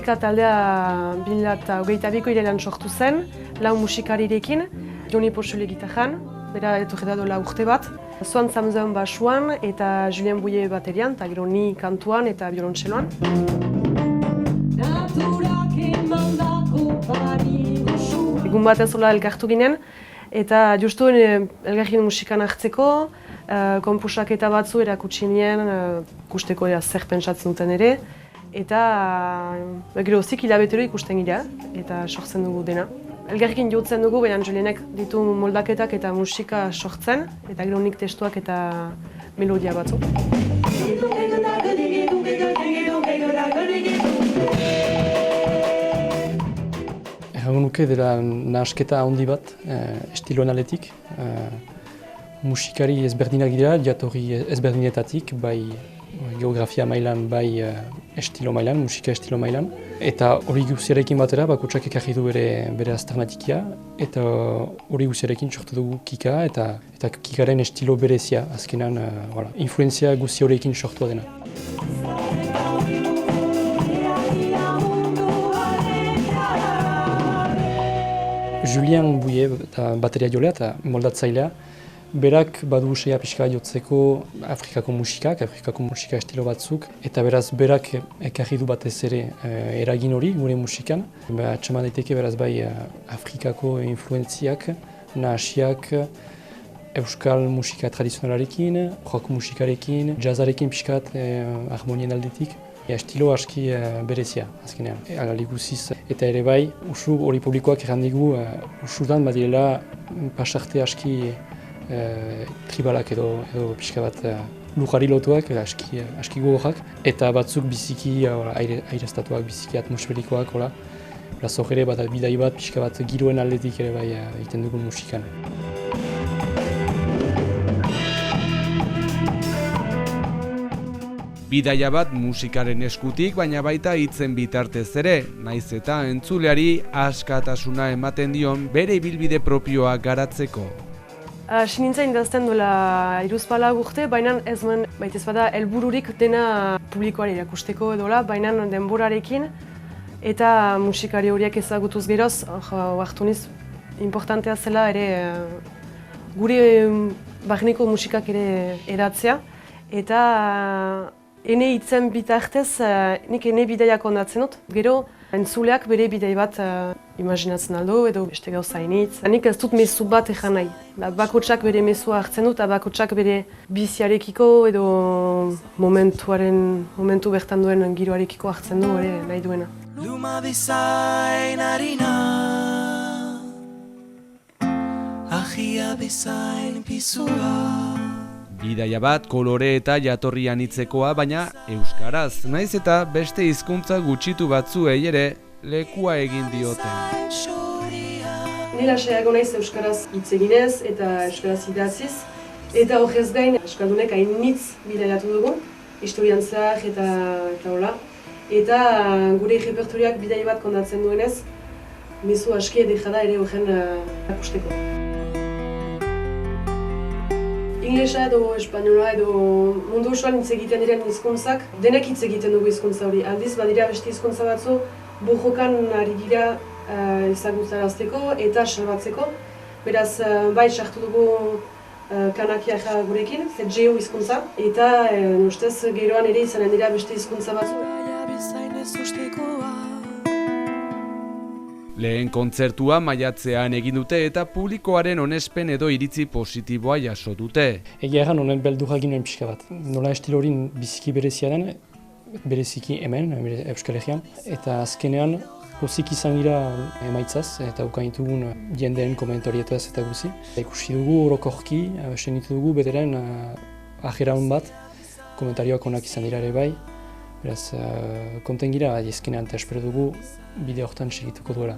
Musika taldea 2022ko irailean sortu zen, 4 musikarirekin, Joni Poxole gitarran, bera etorri da dola urte bat, Zoan Zamzeon basuan eta Julien Bouillet baterian, eta gero ni kantuan eta biolontxeloan. Egun batez hola elkartu ginen, eta justu elgarrin musikan hartzeko, konposaketa batzu erakutsi nien, ikusteko zer pentsatzen duten ere, eta gero zik hilabetero ikusten gira, eta sortzen dugu dena. Elgarrekin jotzen dugu, baina Julienek ditu moldaketak eta musika sortzen, eta gero nik testuak eta melodia batzu. Egan nuke dela nahasketa handi bat, estiloen aletik. Musikari ezberdinak dira, jatorri ezberdinetatik, bai geografia mailan, bai estilo mailan, musika estilo mailan. Eta hori guziarekin batera, bakotsak ekarri du bere aztarnatikia, eta hori guziarekin sortu dugu kika, eta kikaren estilo berezia, azkenan influenzia guzi horrekin sortua dena. Julien Bouillet bateria jolea eta moldatzailea, berak badu usea pixka jotzeko Afrikako musika estilo batzuk, eta beraz berak ekarri du batez ere eragin hori gure musikan. Atxeman daiteke beraz bai Afrikako influentziak, nahasiak, euskal musika tradizionalarekin, rock musikarekin, jazzarekin pixkat harmonien aldetik. Estilo aski berezia, azkenean. Guziz eta ere bai, usu hori publikoak errandigu usudan badirela pasarte aski tribalak edo pixka bat lujari lotuak, aski gogorrak, eta batzuk biziki aireztatuak, biziki atmosferikoak, hola. Beraz hor ere bat bidai bat, pixka bat giroen aldetik ere bai egiten dugun musikan. Bidaia bat musikaren eskutik, baina baita hitzen bitartez ere, naiz eta entzuleari askatasuna ematen dion bere ibilbide propioa garatzeko. Hasi nintzen idazten duela 3-4 urte, baina ez nuen baita ez bada helbururik dena publikoari erakusteko edola, baina denborarekin eta musikari horiek ezagutuz geroz, hartu niz importantea zela ere gure barneko musikak ere edatzea, eta ene hitzen bitartez, nik ene bidaiak ondatzen dut. Gero, entzuleak bere bidai bat imaginatzen aldo edo beste gauza initz. Nik ez dut mezu bat egan nahi. Bakotsak bere mezua hartzen dut, eta bakotsak bere biziarekiko edo momentu bertan duen giroarekiko hartzen du ere nahi duena. Luma bezain harina, ahia bezain pizua. Bidaia bat kolore eta jatorri anitzekoa, baina euskaraz, naiz eta beste hizkuntza gutxitu batzuei ere lekua egin diote. Ni lasaiago naiz euskaraz hitz eginez eta euskaraz idatziz, eta horrez gain euskaldunek hainitz bidaiatu dugu, historiantzak eta hola. Eta gure repertoriak bidai bat kondatzen duenez, mezu aski edera ere horren akusteko. Inglesa edo espainola edo mundu osoan hitz egiten diren hizkuntzak, denek hitz egiten dugu hizkuntza hori. Aldiz, badira beste hizkuntza batzu bojokan ari dira ezagutarazteko eta salbatzeko. Beraz, bai sartu dugu kanakia gurekin, zedjeo hizkuntza, eta ustez geroan ere izanen dira beste hizkuntza batzu. Lehen kontzertua maiatzean egin dute eta publikoaren onespen edo iritzi positiboa jaso dute. Egia erran honen beldurra ginen pixka bat. Nola estilo hori biziki berezia den, bereziki hemen, Euskal Herrian. Eta azkenean, pozik izan gira emaitzaz eta ukaintugun jendeen komentarietaz eta guzi. Ikusi dugu orokorki, senitu dugu bederen ajeraun bat, komentarioak onak izan dira ere bai. Beraz, konten gira, azkenean eta espero dugu bide horretan segituko duela.